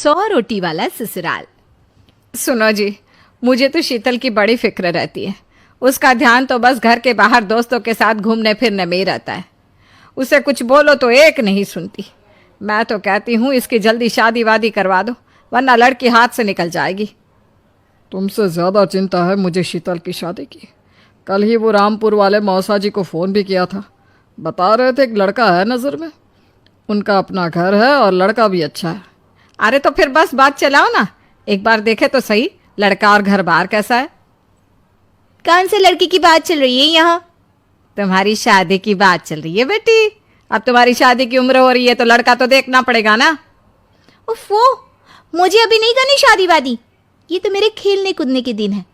100 रोटी वाला ससुराल। सुनो जी, मुझे तो शीतल की बड़ी फिक्र रहती है। उसका ध्यान तो बस घर के बाहर दोस्तों के साथ घूमने फिरने में ही रहता है। उसे कुछ बोलो तो एक नहीं सुनती। मैं तो कहती हूँ इसकी जल्दी शादी वादी करवा दो, वरना लड़की हाथ से निकल जाएगी। तुमसे ज़्यादा चिंता है मुझे शीतल की शादी की। कल ही वो रामपुर वाले मौसा जी को फ़ोन भी किया था। बता रहे थे एक लड़का है नज़र में। उनका अपना घर है और लड़का भी अच्छा है। अरे तो फिर बस बात चलाओ ना, एक बार देखे तो सही लड़का और घर बार कैसा है। कौन से लड़की की बात चल रही है यहाँ? तुम्हारी शादी की बात चल रही है बेटी। अब तुम्हारी शादी की उम्र हो रही है तो लड़का तो देखना पड़ेगा ना। उफ़ो, मुझे अभी नहीं करनी शादी वादी। ये तो मेरे खेलने कूदने के दिन है।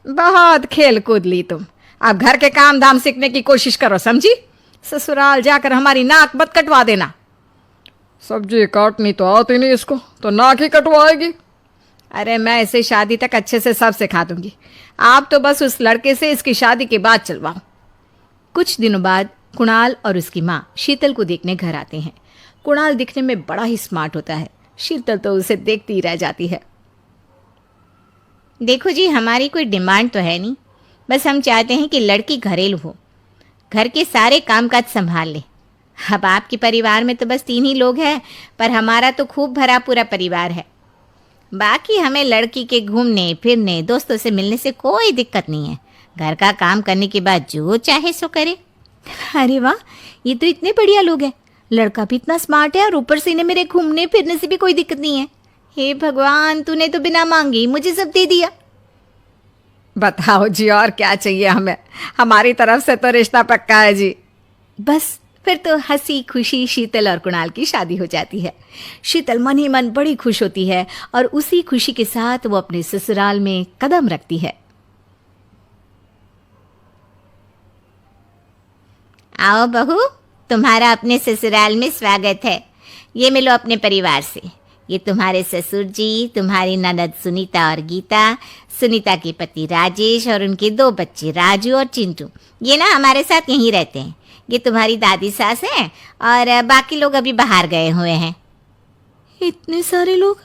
बहुत खेल कूद ली तुम। अब घर के काम धाम सीखने की कोशिश करो, समझी? ससुराल जाकर हमारी नाक मत कटवा देना। सब्जी काटनी तो आती नहीं इसको, तो नाक ही कटवाएगी। अरे मैं इसे शादी तक अच्छे से सब सिखा दूंगी। आप तो बस उस लड़के से इसकी शादी के बाद चलवाओ। कुछ दिनों बाद कुणाल और उसकी माँ शीतल को देखने घर आते हैं। कुणाल दिखने में बड़ा ही स्मार्ट होता है। शीतल तो उसे देखती ही रह जाती है। देखो जी, हमारी कोई डिमांड तो है नहीं, बस हम चाहते हैं कि लड़की घरेलू हो, घर के सारे कामकाज संभाल ले। अब आपके परिवार में तो बस 3 ही लोग हैं, पर हमारा तो खूब भरा पूरा परिवार है। बाकी हमें लड़की के घूमने फिरने दोस्तों से मिलने से कोई दिक्कत नहीं है। घर का काम करने के बाद जो चाहे सो करे। अरे वाह, ये तो इतने बढ़िया लोग हैं। लड़का भी इतना स्मार्ट है और ऊपर से इन्हें मेरे घूमने फिरने से भी कोई दिक्कत नहीं है। हे भगवान, तूने तो बिना मांगे ही मुझे सब दे दिया। बताओ जी, और क्या चाहिए हमें? हमारी तरफ से तो रिश्ता पक्का है जी। बस फिर तो हंसी खुशी शीतल और कुणाल की शादी हो जाती है। शीतल मन ही मन बड़ी खुश होती है और उसी खुशी के साथ वो अपने ससुराल में कदम रखती है। आओ बहू, तुम्हारा अपने ससुराल में स्वागत है। ये मिलो अपने परिवार से। ये तुम्हारे ससुर जी, तुम्हारी ननद सुनीता और गीता, सुनीता के पति राजेश और उनके 2 बच्चे राजू और चिंटू। ये ना हमारे साथ यहीं रहते हैं। ये तुम्हारी दादी सास है और बाकी लोग अभी बाहर गए हुए हैं। इतने सारे लोग,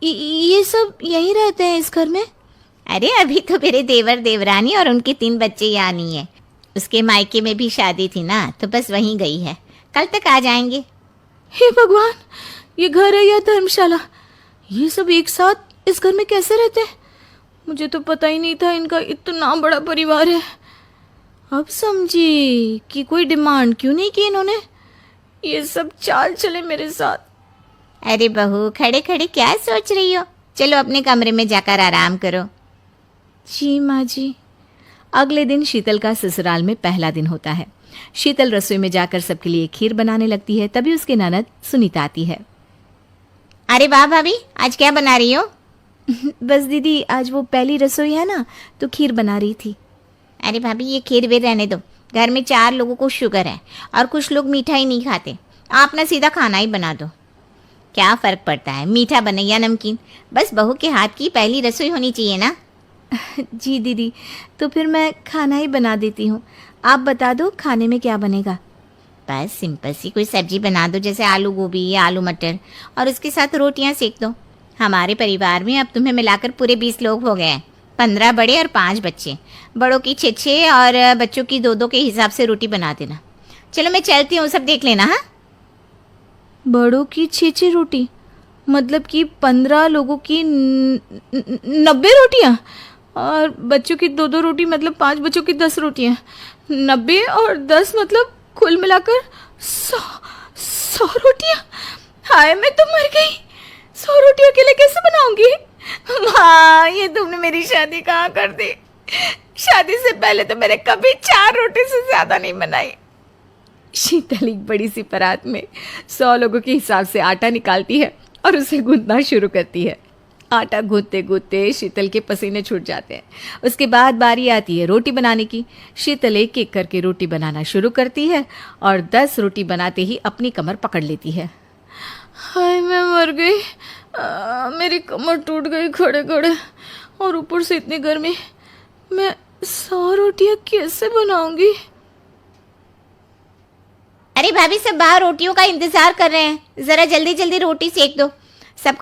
ये सब यहीं रहते हैं इस घर में? अरे अभी तो मेरे देवर देवरानी और उनके 3 बच्चे यहाँ नहीं है। उसके मायके में भी शादी थी ना, तो बस वहीं गई है। कल तक आ जाएंगे। हे भगवान, ये घर है या धर्मशाला? ये सब एक साथ इस घर में कैसे रहते हैं? मुझे तो पता ही नहीं था इनका इतना बड़ा परिवार है। अब समझी कि कोई डिमांड क्यों नहीं की इन्होंने। ये सब चाल चले मेरे साथ। अरे बहू, खड़े खड़े क्या सोच रही हो? चलो अपने कमरे में जाकर आराम करो। जी माँ जी। अगले दिन शीतल का ससुराल में पहला दिन होता है। शीतल रसोई में जाकर सबके लिए खीर बनाने लगती है। तभी उसके ननद सुनीता आती है। अरे वाह भाभी, आज क्या बना रही हो? बस दीदी, आज वो पहली रसोई है ना, तो खीर बना रही थी। अरे भाभी, ये खीर वीर रहने दो। घर में 4 लोगों को शुगर है और कुछ लोग मीठा ही नहीं खाते। आप ना सीधा खाना ही बना दो। क्या फ़र्क पड़ता है मीठा बने या नमकीन? बस बहू के हाथ की पहली रसोई होनी चाहिए ना। जी दीदी, तो फिर मैं खाना ही बना देती हूँ। आप बता दो खाने में क्या बनेगा? बस सिंपल सी कोई सब्जी बना दो, जैसे आलू गोभी या आलू मटर, और उसके साथ रोटियां सेक दो। हमारे परिवार में अब तुम्हें मिलाकर पूरे 20 लोग हो गए हैं। 15 बड़े और 5 बच्चे। बड़ों की 6-6 और बच्चों की 2-2 के हिसाब से रोटी बना देना। चलो मैं चलती हूँ, सब देख लेना। हाँ, बड़ों की 6-6 रोटी मतलब कि 15 लोगों की 90 रोटियाँ, और बच्चों की 2-2 रोटी मतलब 5 बच्चों की 10 रोटियाँ। 90 और 10 मतलब कुल मिलाकर 100 रोटियाँ। हाय, मैं तो मर गई। 100 रोटी अकेले कैसे बनाऊंगी? माँ, ये तुमने मेरी शादी कहाँ कर दी? शादी से पहले तो मैंने कभी 4 रोटी से ज़्यादा नहीं बनाई। शीतल एक बड़ी सी परात में 100 लोगों के हिसाब से आटा निकालती है और उसे गूंथना शुरू करती है। आटा गूंथते गूंथते शीतल के पसीने छूट जाते हैं। उसके बाद बारी आती है रोटी बनाने की। शीतल एक एक करके रोटी बनाना शुरू करती है और 10 रोटी बनाते ही अपनी कमर पकड़ लेती है। हाय, मैं मर गई। मेरी कमर टूट गई खड़े खड़े, और ऊपर से इतनी गर्मी। मैं 100 रोटियां कैसे बनाऊंगी? अरे भाभी, सब बाहर रोटियों का इंतजार कर रहे हैं। जरा जल्दी जल्दी रोटी सेक दो। सब